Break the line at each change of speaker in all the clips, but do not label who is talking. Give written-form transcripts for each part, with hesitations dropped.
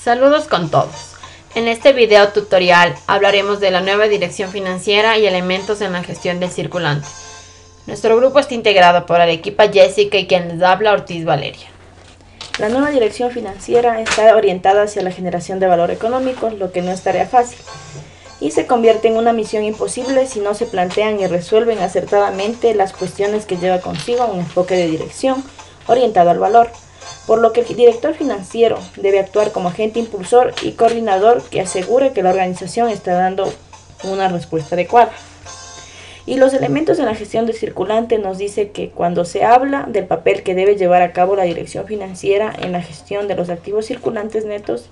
Saludos con todos. En este video tutorial hablaremos de la nueva dirección financiera y elementos en la gestión del circulante. Nuestro grupo está integrado por Arequipa Jessica y quien les habla Ortiz Valeria.
La nueva dirección financiera está orientada hacia la generación de valor económico, lo que no es tarea fácil, y se convierte en una misión imposible si no se plantean y resuelven acertadamente las cuestiones que lleva consigo un enfoque de dirección orientado al valor, por lo que el director financiero debe actuar como agente impulsor y coordinador que asegure que la organización está dando una respuesta adecuada. Y los elementos en la gestión del circulante nos dice que cuando se habla del papel que debe llevar a cabo la dirección financiera en la gestión de los activos circulantes netos,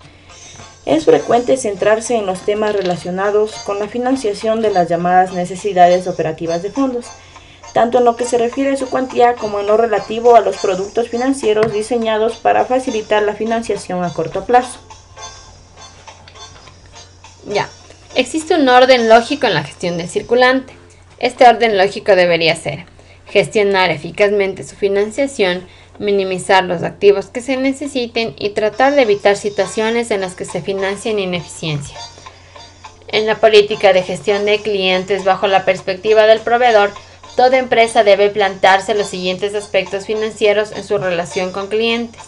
es frecuente centrarse en los temas relacionados con la financiación de las llamadas necesidades operativas de fondos, tanto en lo que se refiere a su cuantía como en lo relativo a los productos financieros diseñados para facilitar la financiación a corto plazo.
Existe un orden lógico en la gestión del circulante. Este orden lógico debería ser: gestionar eficazmente su financiación, minimizar los activos que se necesiten y tratar de evitar situaciones en las que se financien ineficiencia. En la política de gestión de clientes bajo la perspectiva del proveedor, toda empresa debe plantearse los siguientes aspectos financieros en su relación con clientes: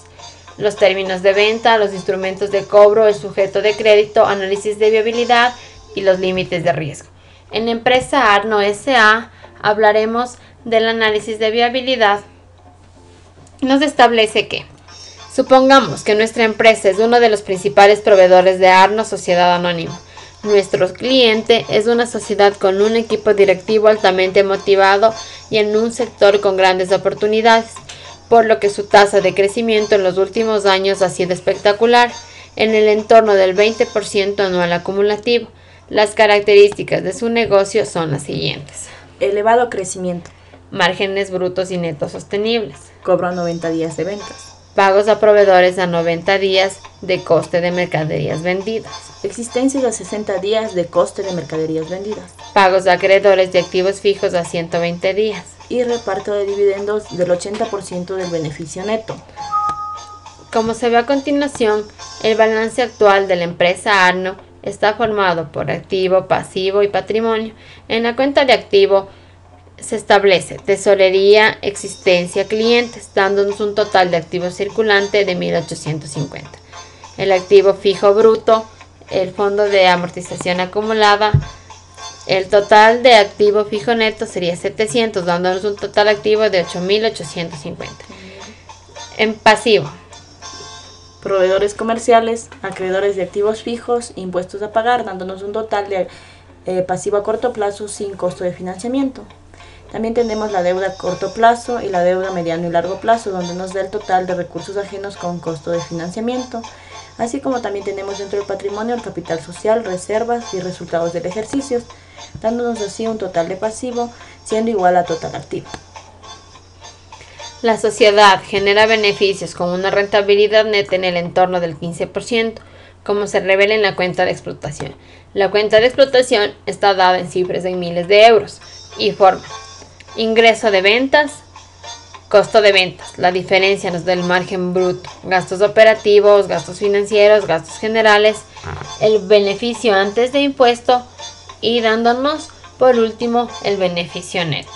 los términos de venta, los instrumentos de cobro, el sujeto de crédito, análisis de viabilidad y los límites de riesgo. En la empresa Arno S.A. hablaremos del análisis de viabilidad. Nos establece que, supongamos que nuestra empresa es uno de los principales proveedores de Arno Sociedad Anónima. Nuestro cliente es una sociedad con un equipo directivo altamente motivado y en un sector con grandes oportunidades, por lo que su tasa de crecimiento en los últimos años ha sido espectacular, en el entorno del 20% anual acumulativo. Las características de su negocio son las siguientes:
elevado crecimiento,
márgenes brutos y netos sostenibles,
cobro a 90 días de ventas,
pagos a proveedores a 90 días de coste de mercaderías vendidas,
existencia de 60 días de coste de mercaderías vendidas,
pagos a acreedores de activos fijos a 120 días
y reparto de dividendos del 80% del beneficio neto.
Como se ve a continuación, el balance actual de la empresa Arno está formado por activo, pasivo y patrimonio. En la cuenta de activo se establece tesorería, existencia, clientes, dándonos un total de activo circulante de 1.850. El activo fijo bruto, el fondo de amortización acumulada, el total de activo fijo neto sería 700, dándonos un total activo de 8.850. En pasivo,
proveedores comerciales, acreedores de activos fijos, impuestos a pagar, dándonos un total de pasivo a corto plazo sin costo de financiamiento. También tenemos la deuda a corto plazo y la deuda a mediano y largo plazo, donde nos da el total de recursos ajenos con costo de financiamiento, así como también tenemos dentro del patrimonio el capital social, reservas y resultados del ejercicio, dándonos así un total de pasivo siendo igual a total activo.
La sociedad genera beneficios con una rentabilidad neta en el entorno del 15%, como se revela en la cuenta de explotación. La cuenta de explotación está dada en cifras en miles de euros y forma: ingreso de ventas, costo de ventas, la diferencia nos da el margen bruto, gastos operativos, gastos financieros, gastos generales, el beneficio antes de impuesto y dándonos por último el beneficio neto.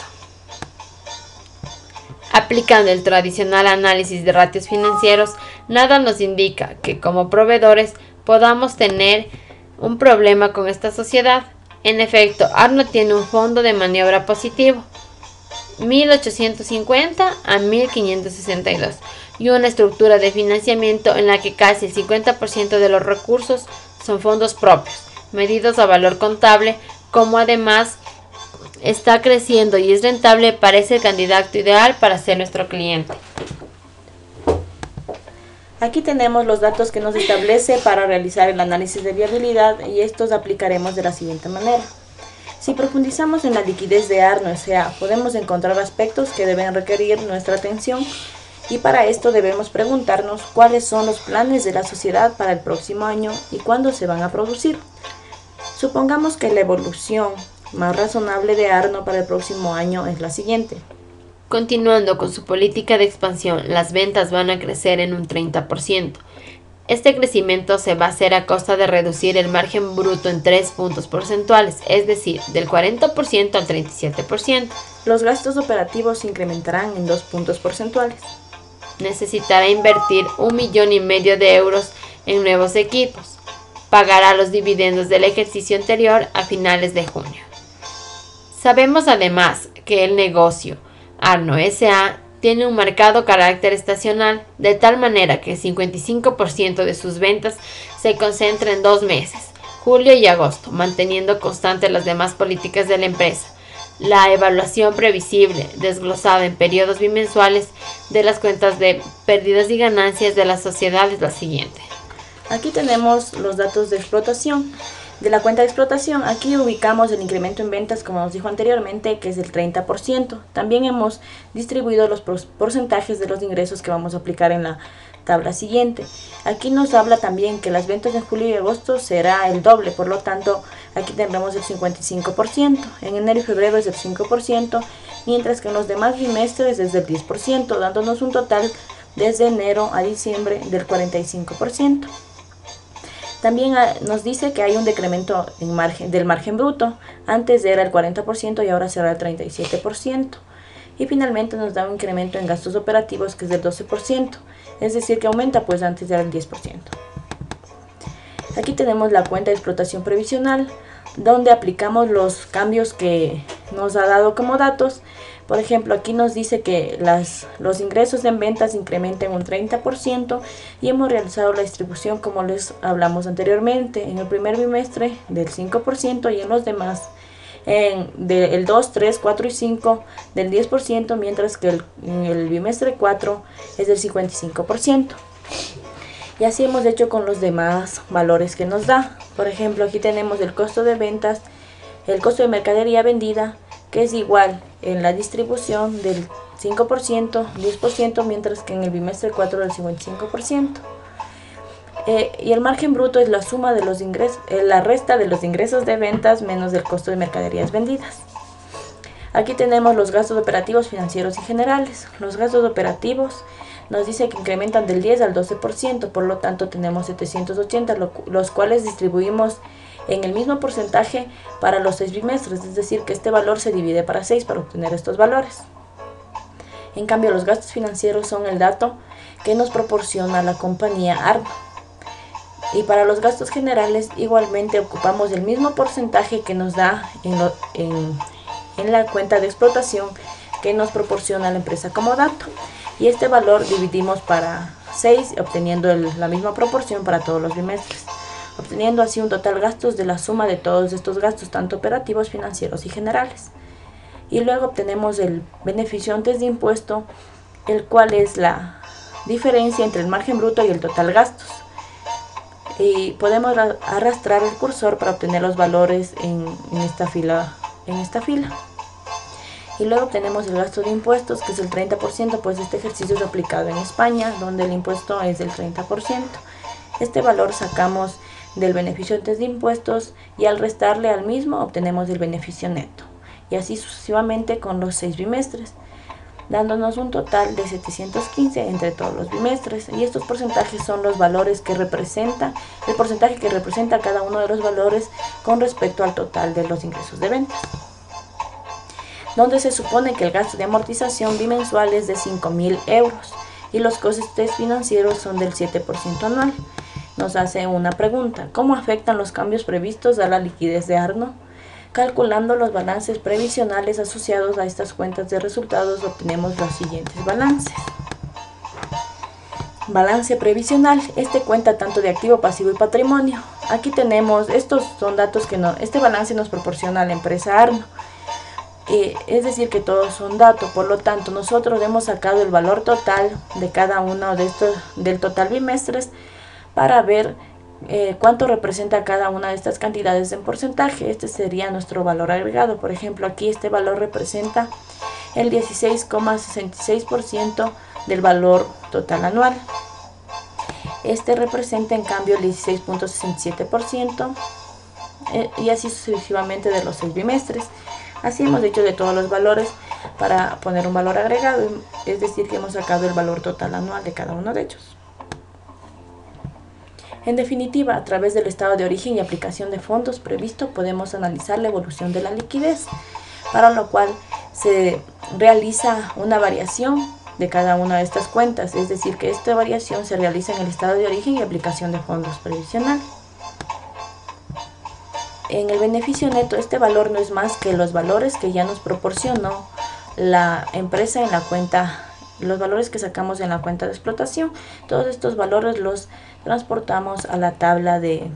Aplicando el tradicional análisis de ratios financieros, nada nos indica que como proveedores podamos tener un problema con esta sociedad. En efecto, Arno tiene un fondo de maniobra positivo, 1.850 a 1.562, y una estructura de financiamiento en la que casi el 50% de los recursos son fondos propios, medidos a valor contable. Como además está creciendo y es rentable, parece el candidato ideal para ser nuestro cliente.
Aquí tenemos los datos que nos establece para realizar el análisis de viabilidad y estos aplicaremos de la siguiente manera. Si profundizamos en la liquidez de Arno S.A., podemos encontrar aspectos que deben requerir nuestra atención y para esto debemos preguntarnos cuáles son los planes de la sociedad para el próximo año y cuándo se van a producir. Supongamos que la evolución más razonable de Arno para el próximo año es la siguiente.
Continuando con su política de expansión, las ventas van a crecer en un 30%. Este crecimiento se va a hacer a costa de reducir el margen bruto en 3 puntos porcentuales, es decir, del 40% al 37%.
Los gastos operativos se incrementarán en 2 puntos porcentuales.
Necesitará invertir 1,5 millones de euros en nuevos equipos. Pagará los dividendos del ejercicio anterior a finales de junio. Sabemos además que el negocio Arno S.A. tiene un marcado carácter estacional, de tal manera que el 55% de sus ventas se concentra en 2 meses, julio y agosto, manteniendo constantes las demás políticas de la empresa. La evaluación previsible, desglosada en periodos bimensuales de las cuentas de pérdidas y ganancias de la sociedad, es la siguiente.
Aquí tenemos los datos de explotación. De la cuenta de explotación, aquí ubicamos el incremento en ventas, como nos dijo anteriormente, que es del 30%. También hemos distribuido los porcentajes de los ingresos que vamos a aplicar en la tabla siguiente. Aquí nos habla también que las ventas en julio y agosto será el doble, por lo tanto, aquí tendremos el 55%. En enero y febrero es el 5%, mientras que en los demás bimestres es del 10%, dándonos un total desde enero a diciembre del 45%. También nos dice que hay un decremento del margen bruto. Antes era el 40% y ahora será el 37%. Y finalmente nos da un incremento en gastos operativos que es del 12%. Es decir, que aumenta, pues antes era el 10%. Aquí tenemos la cuenta de explotación previsional, donde aplicamos los cambios que nos ha dado como datos. Por ejemplo, aquí nos dice que los ingresos en ventas incrementan un 30% y hemos realizado la distribución como les hablamos anteriormente, en el primer bimestre del 5% y en los demás del 2, 3, 4 y 5 del 10%, mientras que en el bimestre 4 es del 55%. Y así hemos hecho con los demás valores que nos da. Por ejemplo, aquí tenemos el costo de ventas, el costo de mercadería vendida, que es igual en la distribución del 5%, 10%, mientras que en el bimestre 4 del 55%. Y el margen bruto es la suma de los ingresos, la resta de los ingresos de ventas menos el costo de mercaderías vendidas. Aquí tenemos los gastos operativos financieros y generales. Los gastos operativos nos dice que incrementan del 10 al 12%, por lo tanto tenemos 780, los cuales distribuimos en el mismo porcentaje para los 6 bimestres, es decir, que este valor se divide para 6 para obtener estos valores. En cambio, los gastos financieros son el dato que nos proporciona la compañía Arno. Y para los gastos generales, igualmente ocupamos el mismo porcentaje que nos da en la cuenta de explotación que nos proporciona la empresa como dato. Y este valor dividimos para 6, obteniendo la misma proporción para todos los bimestres, obteniendo así un total gastos de la suma de todos estos gastos, tanto operativos, financieros y generales. Y luego obtenemos el beneficio antes de impuesto, el cual es la diferencia entre el margen bruto y el total gastos. Y podemos arrastrar el cursor para obtener los valores en esta fila. Y luego obtenemos el gasto de impuestos, que es el 30%, pues este ejercicio es aplicado en España, donde el impuesto es del 30%. Este valor sacamos del beneficio antes de impuestos y al restarle al mismo obtenemos el beneficio neto. Y así sucesivamente con los 6 bimestres, dándonos un total de 715 entre todos los bimestres. Y estos porcentajes son los valores que representan, el porcentaje que representa cada uno de los valores con respecto al total de los ingresos de ventas, donde se supone que el gasto de amortización bimensual es de 5.000 euros y los costes financieros son del 7% anual. Nos hace una pregunta: ¿cómo afectan los cambios previstos a la liquidez de Arno? Calculando los balances previsionales asociados a estas cuentas de resultados, obtenemos los siguientes balances. Balance previsional. Este cuenta tanto de activo, pasivo y patrimonio. Aquí tenemos, estos son datos que este balance nos proporciona la empresa Arno. Es decir, que todos son datos, por lo tanto nosotros hemos sacado el valor total de cada uno de estos, del total bimestres, para ver cuánto representa cada una de estas cantidades en porcentaje. Este sería nuestro valor agregado. Por ejemplo, aquí este valor representa el 16,66% del valor total anual. Este representa en cambio el 16,67%, y así sucesivamente de los 6 bimestres. Así hemos hecho de todos los valores para poner un valor agregado, es decir, que hemos sacado el valor total anual de cada uno de ellos. En definitiva, a través del estado de origen y aplicación de fondos previsto, podemos analizar la evolución de la liquidez, para lo cual se realiza una variación de cada una de estas cuentas, es decir, que esta variación se realiza en el estado de origen y aplicación de fondos previsional. En el beneficio neto, este valor no es más que los valores que ya nos proporcionó la empresa en la cuenta, los valores que sacamos en la cuenta de explotación. Todos estos valores los transportamos a la tabla de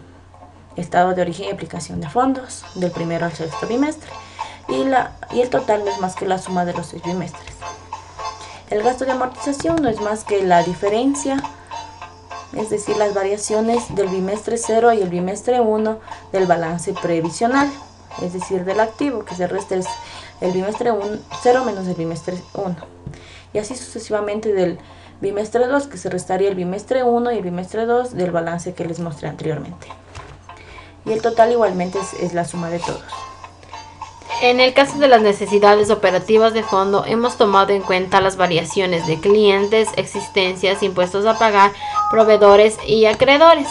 estado de origen y aplicación de fondos del primero al sexto bimestre, y el total no es más que la suma de los 6 bimestres. El gasto de amortización no es más que la diferencia, es decir, las variaciones del bimestre 0 y el bimestre 1 del balance previsional, es decir, del activo, que se resta el bimestre 0 menos el bimestre 1. Y así sucesivamente del bimestre 2, que se restaría el bimestre 1 y el bimestre 2 del balance que les mostré anteriormente. Y el total igualmente es la suma de todos.
En el caso de las necesidades operativas de fondo, hemos tomado en cuenta las variaciones de clientes, existencias, impuestos a pagar, proveedores y acreedores.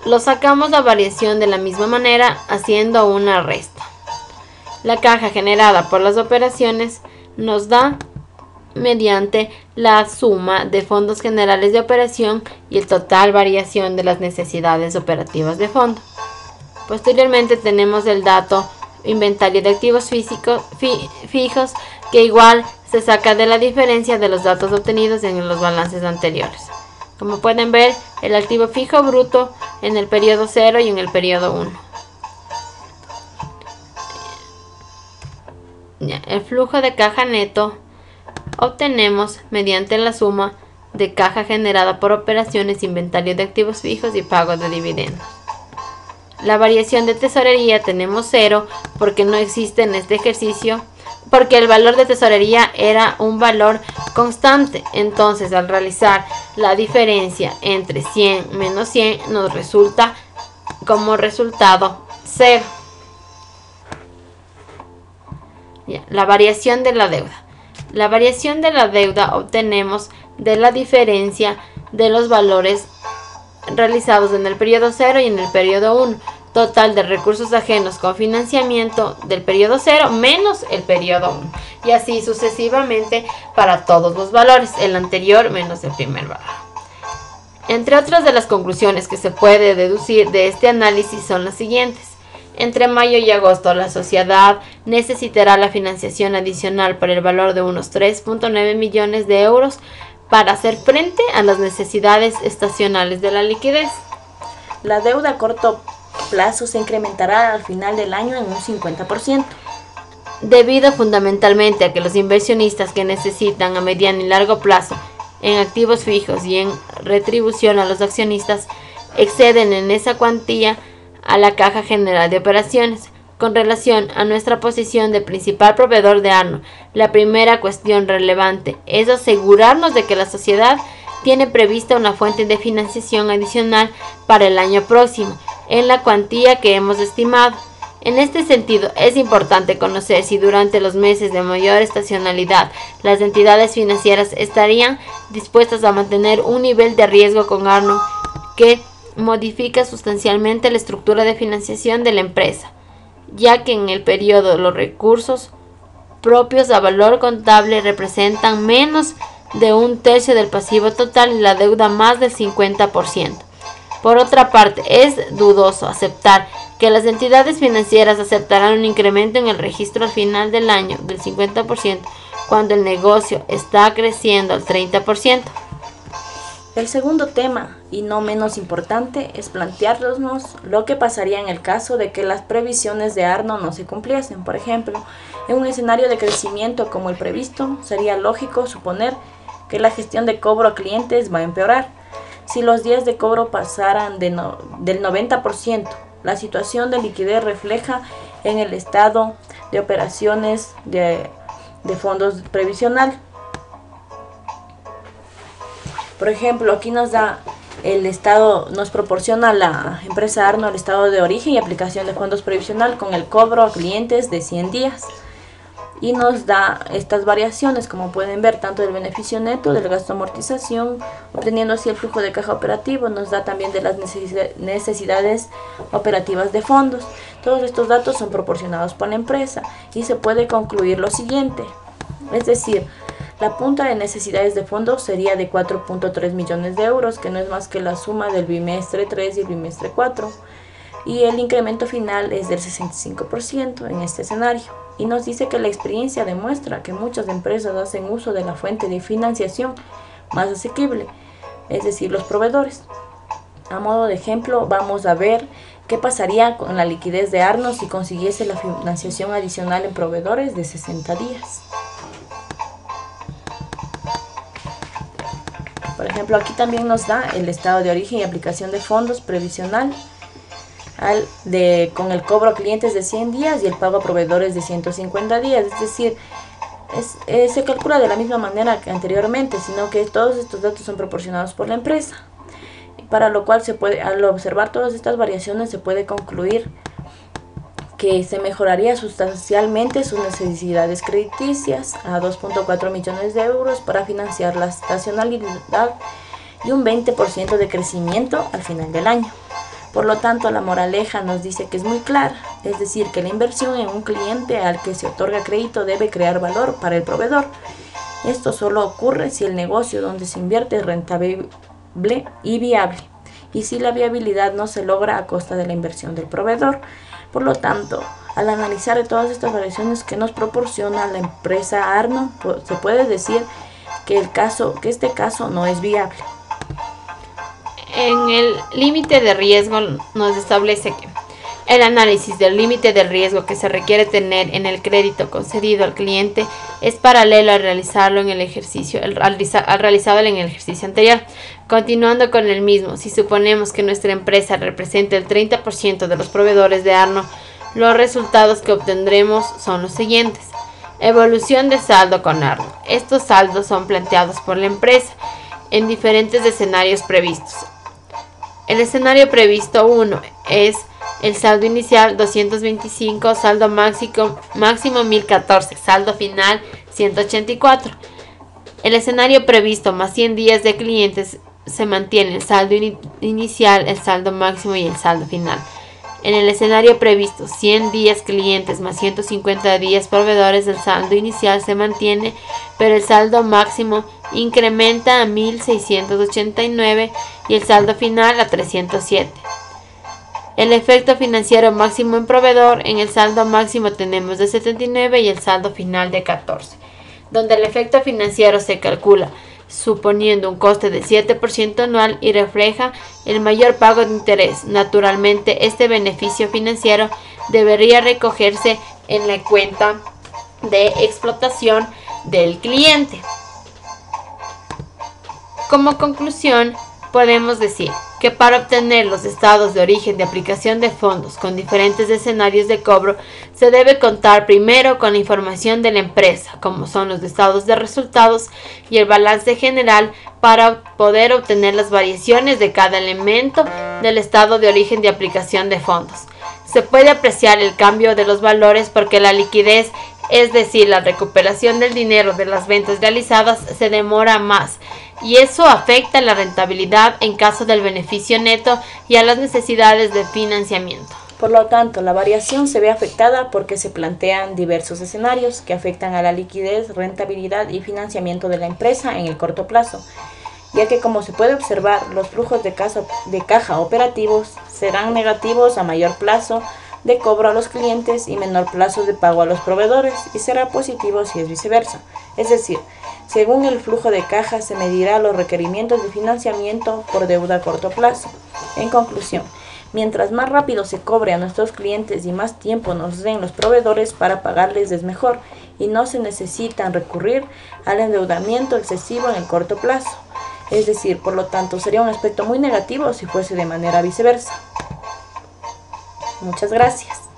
Lo sacamos la variación de la misma manera, haciendo una resta. La caja generada por las operaciones nos da mediante la suma de fondos generales de operación y el total variación de las necesidades operativas de fondo. Posteriormente tenemos el dato inventario de activos fijos, que igual se saca de la diferencia de los datos obtenidos en los balances anteriores. Como pueden ver, el activo fijo bruto en el periodo 0 y en el periodo 1. El flujo de caja neto obtenemos mediante la suma de caja generada por operaciones, inventario de activos fijos y pago de dividendos. La variación de tesorería tenemos 0 porque no existe en este ejercicio, porque el valor de tesorería era un valor constante. Entonces, al realizar la diferencia entre 100 menos 100, nos resulta como resultado 0. La variación de la deuda. La variación de la deuda obtenemos de la diferencia de los valores realizados en el periodo 0 y en el periodo 1, total de recursos ajenos con financiamiento del periodo 0 menos el periodo 1, y así sucesivamente para todos los valores, el anterior menos el primer valor. Entre otras de las conclusiones que se puede deducir de este análisis son las siguientes. Entre mayo y agosto, la sociedad necesitará la financiación adicional por el valor de unos 3.9 millones de euros para hacer frente a las necesidades estacionales de la liquidez.
La deuda a corto plazo se incrementará al final del año en un 50%.
Debido fundamentalmente a que los inversionistas que necesitan a mediano y largo plazo en activos fijos y en retribución a los accionistas exceden en esa cuantía a la caja general de operaciones. Con relación a nuestra posición de principal proveedor de Arno, la primera cuestión relevante es asegurarnos de que la sociedad tiene prevista una fuente de financiación adicional para el año próximo, en la cuantía que hemos estimado. En este sentido, es importante conocer si durante los meses de mayor estacionalidad las entidades financieras estarían dispuestas a mantener un nivel de riesgo con Arno que modifica sustancialmente la estructura de financiación de la empresa, ya que en el periodo los recursos propios a valor contable representan menos de un tercio del pasivo total y la deuda más del 50%. Por otra parte, es dudoso aceptar que las entidades financieras aceptarán un incremento en el registro al final del año del 50% cuando el negocio está creciendo al 30%.
El segundo tema, y no menos importante, es plantearnos lo que pasaría en el caso de que las previsiones de Arno no se cumpliesen. Por ejemplo, en un escenario de crecimiento como el previsto, sería lógico suponer que la gestión de cobro a clientes va a empeorar. Si los días de cobro pasaran del 90%, la situación de liquidez refleja en el estado de operaciones de fondos previsional. Por ejemplo, aquí nos proporciona la empresa Arno el estado de origen y aplicación de fondos previsional con el cobro a clientes de 100 días. y nos da estas variaciones, como pueden ver, tanto del beneficio neto, del gasto de amortización, obteniendo así el flujo de caja operativo. Nos da también de las necesidades operativas de fondos. Todos estos datos son proporcionados por la empresa y se puede concluir lo siguiente, es decir, la punta de necesidades de fondos sería de 4.3 millones de euros, que no es más que la suma del bimestre 3 y el bimestre 4. Y el incremento final es del 65% en este escenario. Y nos dice que la experiencia demuestra que muchas empresas hacen uso de la fuente de financiación más asequible, es decir, los proveedores. A modo de ejemplo, vamos a ver qué pasaría con la liquidez de Arno si consiguiese la financiación adicional en proveedores de 60 días. Por ejemplo, aquí también nos da el estado de origen y aplicación de fondos previsional con el cobro a clientes de 100 días y el pago a proveedores de 150 días. Es decir, se calcula de la misma manera que anteriormente, sino que todos estos datos son proporcionados por la empresa. Para lo cual, al observar todas estas variaciones, se puede concluir que se mejoraría sustancialmente sus necesidades crediticias a 2.4 millones de euros para financiar la estacionalidad y un 20% de crecimiento al final del año. Por lo tanto, la moraleja nos dice que es muy clara, es decir, que la inversión en un cliente al que se otorga crédito debe crear valor para el proveedor. Esto solo ocurre si el negocio donde se invierte es rentable y viable, y si la viabilidad no se logra a costa de la inversión del proveedor. Por lo tanto, al analizar todas estas variaciones que nos proporciona la empresa Arno, se puede decir que este caso no es viable.
En el límite de riesgo nos establece que el análisis del límite de riesgo que se requiere tener en el crédito concedido al cliente es paralelo al realizado en el ejercicio anterior. Continuando con el mismo, si suponemos que nuestra empresa representa el 30% de los proveedores de Arno, los resultados que obtendremos son los siguientes. Evolución de saldo con Arno. Estos saldos son planteados por la empresa en diferentes escenarios previstos. El escenario previsto 1 es el saldo inicial 225, saldo máximo 1014, saldo final 184. El escenario previsto más 100 días de clientes se mantiene el saldo inicial, el saldo máximo y el saldo final. En el escenario previsto 100 días clientes más 150 días proveedores, el saldo inicial se mantiene, pero el saldo máximo incrementa a 1689 y el saldo final a 307. El efecto financiero máximo en proveedor, en el saldo máximo tenemos de 79 y el saldo final de 14, donde el efecto financiero se calcula suponiendo un coste de 7% anual y refleja el mayor pago de interés. Naturalmente, este beneficio financiero debería recogerse en la cuenta de explotación del cliente. Como conclusión, podemos decir que para obtener los estados de origen de aplicación de fondos con diferentes escenarios de cobro, se debe contar primero con la información de la empresa, como son los estados de resultados y el balance general, para poder obtener las variaciones de cada elemento del estado de origen de aplicación de fondos. Se puede apreciar el cambio de los valores porque la liquidez, es decir, la recuperación del dinero de las ventas realizadas, se demora más, y eso afecta la rentabilidad en caso del beneficio neto y a las necesidades de financiamiento.
Por lo tanto, la variación se ve afectada porque se plantean diversos escenarios que afectan a la liquidez, rentabilidad y financiamiento de la empresa en el corto plazo, ya que, como se puede observar, los flujos de caja operativos serán negativos a mayor plazo de cobro a los clientes y menor plazo de pago a los proveedores, y será positivo si es viceversa. Es decir, según el flujo de caja se medirá los requerimientos de financiamiento por deuda a corto plazo. En conclusión, mientras más rápido se cobre a nuestros clientes y más tiempo nos den los proveedores para pagarles es mejor, y no se necesitan recurrir al endeudamiento excesivo en el corto plazo. Es decir, por lo tanto, sería un aspecto muy negativo si fuese de manera viceversa. Muchas gracias.